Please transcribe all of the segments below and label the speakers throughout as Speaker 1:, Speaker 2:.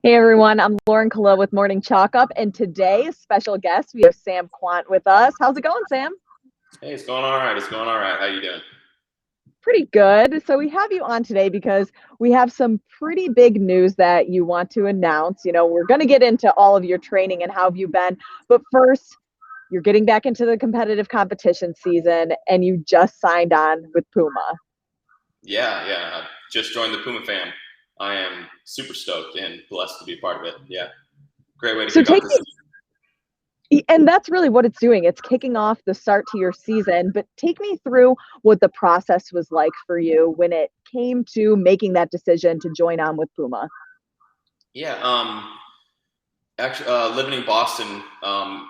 Speaker 1: Hey everyone, I'm Lauren Khalil with Morning Chalk Up, and today, special guest, we have Sam Kwant with us. How's it going, Sam?
Speaker 2: Hey, it's going all right. It's going all right. How you doing?
Speaker 1: Pretty good. So we have you on today because we have some pretty big news that you want to announce. We're going to get into all of your training and how have you been, but first, you're getting back into the competitive competition season, and you just signed on with PUMA.
Speaker 2: Yeah. I just joined the PUMA fam. I am super stoked and blessed to be a part of it. Yeah, great way to
Speaker 1: So
Speaker 2: kick off
Speaker 1: take
Speaker 2: this season.
Speaker 1: And that's really what it's doing. It's kicking off the start to your season, but take me through what the process was like for you when it came to making that decision to join on with PUMA.
Speaker 2: Yeah, actually, living in Boston,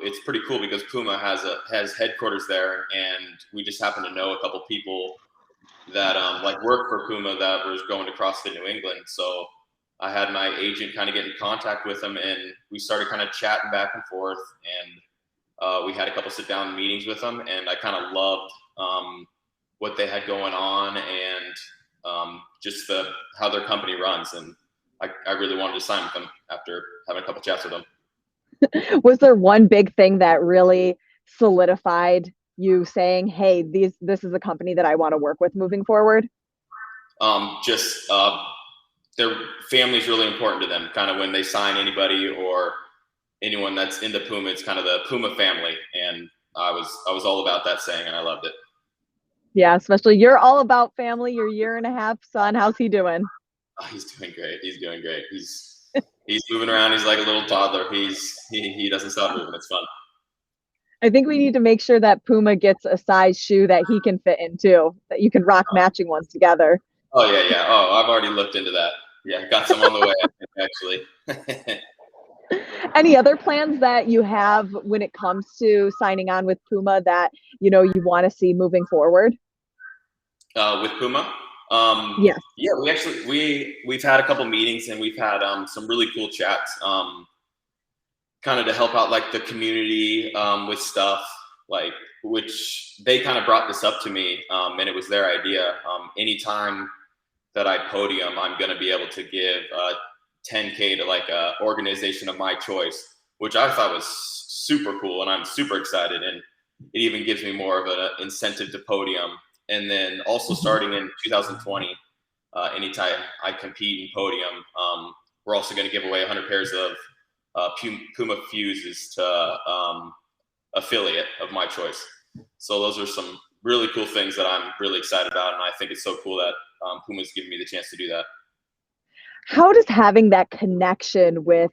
Speaker 2: it's pretty cool because PUMA has headquarters there, and we just happen to know a couple people that like work for PUMA that was going to CrossFit New England. So I had my agent kind of get in contact with them, and we started kind of chatting back and forth, and we had a couple sit down meetings with them, and I kind of loved what they had going on and just how their company runs, and I really wanted to sign with them after having a couple chats with them.
Speaker 1: Was there one big thing that really solidified you saying, hey, this is a company that I want to work with moving forward?
Speaker 2: Just their family is really important to them. Kind of when they sign anybody or anyone that's in the PUMA, it's kind of the PUMA family, and I was all about that saying, and I loved it.
Speaker 1: Yeah, especially you're all about family. Your year and a half son, how's he doing?
Speaker 2: Oh, he's doing great. He's doing great. He's moving around. He's like a little toddler. He doesn't stop moving. It's fun.
Speaker 1: I think we need to make sure that PUMA gets a size shoe that he can fit in too, that you can rock matching ones together.
Speaker 2: Oh yeah. Oh, I've already looked into that. Yeah, got some on the way actually.
Speaker 1: Any other plans that you have when it comes to signing on with PUMA that you want to see moving forward?
Speaker 2: With PUMA,
Speaker 1: Yes.
Speaker 2: yeah, we've had a couple meetings and we've had some really cool chats, kind of to help out like the community with stuff like which they kind of brought this up to me, and it was their idea. Anytime that I podium, I'm going to be able to give 10K to like a organization of my choice, which I thought was super cool, and I'm super excited, and it even gives me more of an incentive to podium. And then also starting in 2020, anytime I compete in podium, we're also going to give away 100 pairs of PUMA fuses to affiliate of my choice. So those are some really cool things that I'm really excited about, and I think it's so cool that PUMA's giving me the chance to do that.
Speaker 1: How does having that connection with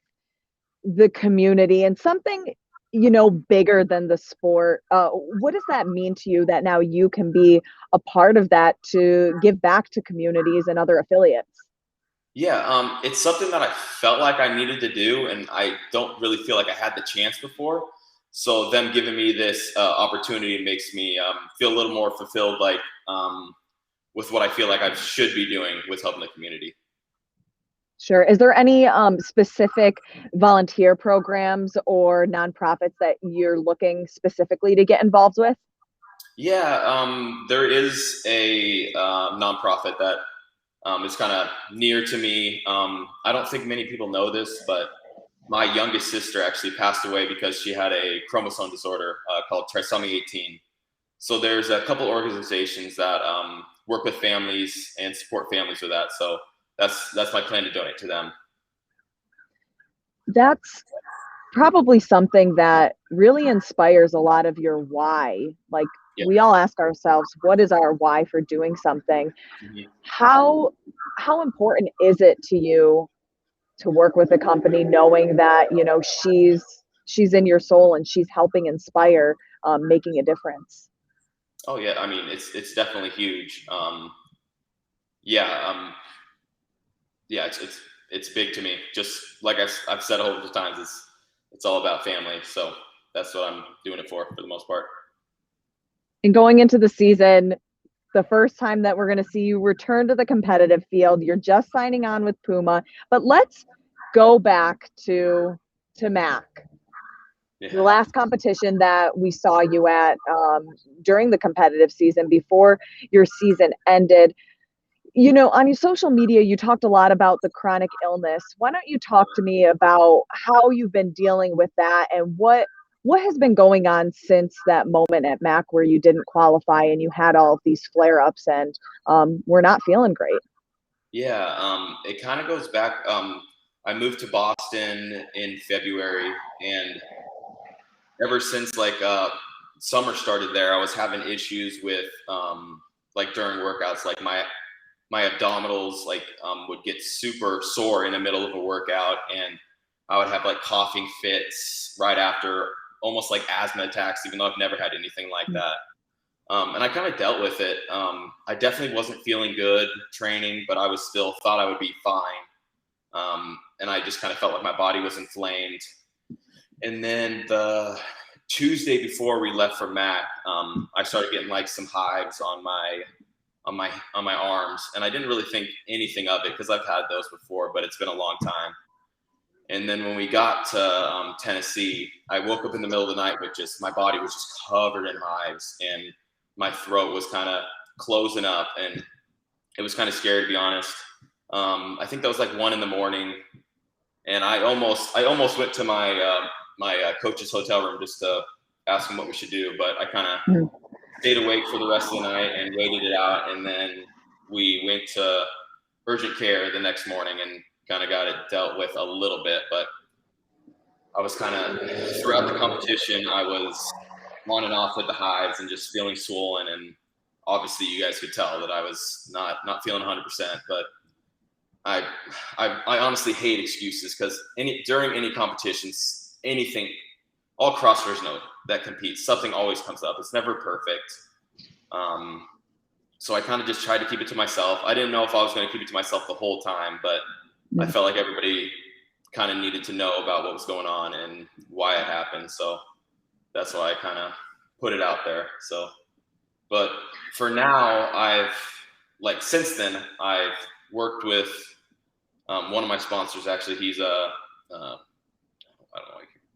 Speaker 1: the community and something bigger than the sport, what does that mean to you that now you can be a part of that to give back to communities and other affiliates?
Speaker 2: Yeah, it's something that I felt like I needed to do, and I don't really feel like I had the chance before. So them giving me this opportunity makes me feel a little more fulfilled, like with what I feel like I should be doing with helping the community.
Speaker 1: Sure. Is there any specific volunteer programs or nonprofits that you're looking specifically to get involved with?
Speaker 2: Yeah, there is a nonprofit that is kind of near to me. I don't think many people know this, but my youngest sister actually passed away because she had a chromosome disorder called trisomy 18. So there's a couple organizations that work with families and support families with that. So that's my plan to donate to them.
Speaker 1: That's probably something that really inspires a lot of your why. Like,
Speaker 2: Yeah.
Speaker 1: we all ask ourselves, what is our why for doing something?
Speaker 2: Mm-hmm.
Speaker 1: How important is it to you to work with a company knowing that she's in your soul and she's helping inspire, making a difference?
Speaker 2: Oh yeah, I mean it's definitely huge. Yeah, yeah, it's big to me. Just like I've said a whole bunch of times, it's all about family. So that's what I'm doing it for the most part.
Speaker 1: And going into the season, the first time that we're going to see you return to the competitive field, you're just signing on with PUMA. But let's go back to MAC.
Speaker 2: Yeah.
Speaker 1: The last competition that we saw you at during the competitive season before your season ended. On your social media, you talked a lot about the chronic illness. Why don't you talk to me about how you've been dealing with that and what has been going on since that moment at Mac where you didn't qualify and you had all of these flare-ups and were not feeling great?
Speaker 2: Yeah, it kind of goes back. I moved to Boston in February, and ever since like summer started there, I was having issues with like during workouts, like my abdominals like would get super sore in the middle of a workout, and I would have like coughing fits right after, almost like asthma attacks, even though I've never had anything like that. And I kind of dealt with it. I definitely wasn't feeling good training, but I was still thought I would be fine. And I just kind of felt like my body was inflamed. And then the Tuesday before we left for Mac, I started getting like some hives on my arms, and I didn't really think anything of it because I've had those before, but it's been a long time. And then when we got to Tennessee, I woke up in the middle of the night with just my body was just covered in hives, and my throat was kind of closing up, and it was kind of scary, to be honest. I think that was like 1 a.m, and I almost went to my coach's hotel room just to ask him what we should do, but I kind of stayed awake for the rest of the night and waited it out, and then we went to urgent care the next morning and kind of got it dealt with a little bit. But I was kind of, throughout the competition, I was on and off with the hives and just feeling swollen, and obviously you guys could tell that I was not feeling 100%. But I honestly hate excuses, because during any competitions, anything, all CrossFitters know that competes, something always comes up. It's never perfect. So I kind of just tried to keep it to myself. I didn't know if I was going to keep it to myself the whole time, but I felt like everybody kind of needed to know about what was going on and why it happened. So that's why I kind of put it out there. So, but for now, since then, I've worked with one of my sponsors. Actually, he's I don't know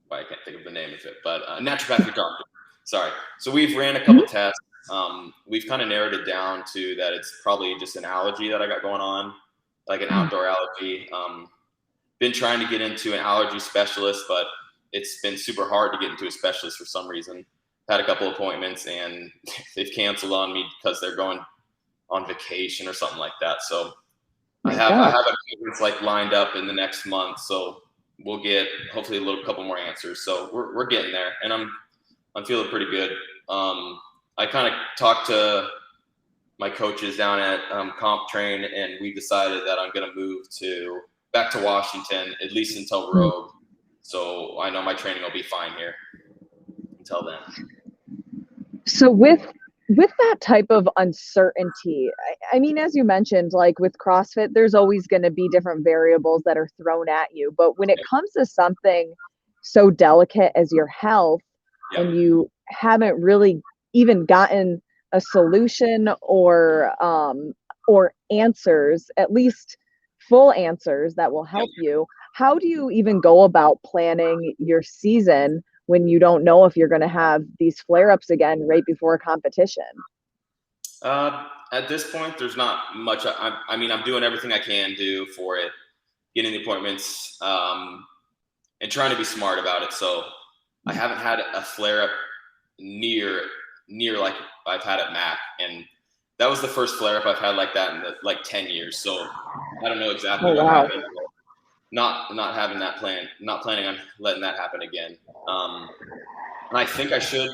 Speaker 2: why I can't think of the name of it, but a naturopathic doctor. Sorry. So we've ran a couple tests. We've kind of narrowed it down to that it's probably just an allergy that I got going on, like an outdoor allergy. Been trying to get into an allergy specialist, but it's been super hard to get into a specialist for some reason. Had a couple appointments and they've canceled on me because they're going on vacation or something like that. So I have appointments like lined up in the next month. So we'll get hopefully a couple more answers. So we're getting there, and I'm feeling pretty good. I kind of talked to my coaches down at Comp Train, and we decided that I'm going to move back to Washington, at least until Rogue. So I know my training will be fine here until then.
Speaker 1: So with that type of uncertainty, I mean, as you mentioned, like with CrossFit, there's always going to be different variables that are thrown at you. But when it comes to something so delicate as your health, and you haven't really even gotten a solution or answers, at least full answers that will help you, how do you even go about planning your season when you don't know if you're going to have these flare-ups again right before a competition?
Speaker 2: At this point, there's not much. I mean, I'm doing everything I can do for it, getting the appointments, and trying to be smart about it. So I haven't had a flare-up near like I've had at Mac, and that was the first flare-up I've had like that in like 10 years. So I don't know exactly what happened. Not having that plan, not planning on letting that happen again. And I think I should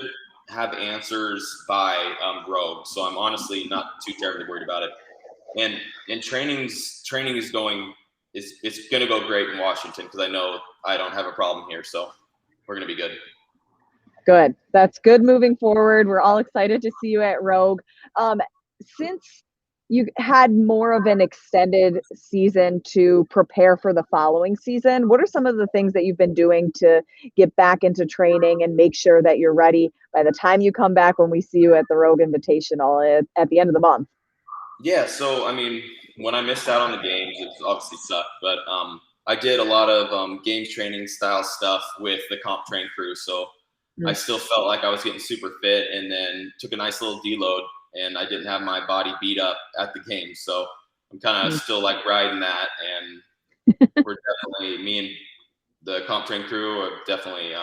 Speaker 2: have answers by Rogue. So I'm honestly not too terribly worried about it. And training is going it's going to go great in Washington, because I know I don't have a problem here. So we're going to be good.
Speaker 1: Good. That's good moving forward. We're all excited to see you at Rogue. Since you had more of an extended season to prepare for the following season, what are some of the things that you've been doing to get back into training and make sure that you're ready by the time you come back when we see you at the Rogue Invitational at the end of the month?
Speaker 2: Yeah. So, I mean, when I missed out on the games, it obviously sucked, but I did a lot of games training style stuff with the Comp Train crew. So I still felt like I was getting super fit, and then took a nice little deload, and I didn't have my body beat up at the game. So I'm kind of still like riding that, and we're definitely, me and the comp train crew have definitely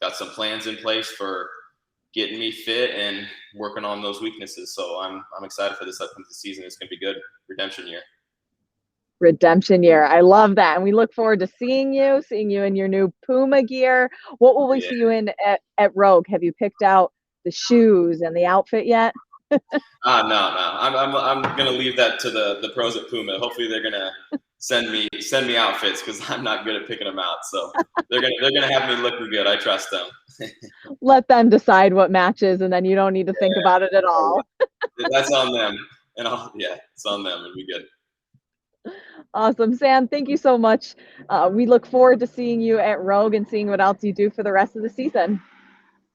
Speaker 2: got some plans in place for getting me fit and working on those weaknesses. So I'm excited for this upcoming season. It's going to be good. Redemption year.
Speaker 1: Redemption year. I love that. And we look forward to seeing you in your new PUMA gear. What will we see you in at Rogue? Have you picked out the shoes and the outfit yet?
Speaker 2: No. I'm gonna leave that to the pros at PUMA. Hopefully they're gonna send me outfits, because I'm not good at picking them out. So they're gonna have me looking good. I trust them.
Speaker 1: Let them decide what matches, and then you don't need to think about it at all.
Speaker 2: That's on them. And it's on them. It'll be good.
Speaker 1: Awesome, Sam. Thank you so much. We look forward to seeing you at Rogue and seeing what else you do for the rest of the season.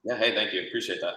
Speaker 2: Yeah. Hey, thank you. Appreciate that.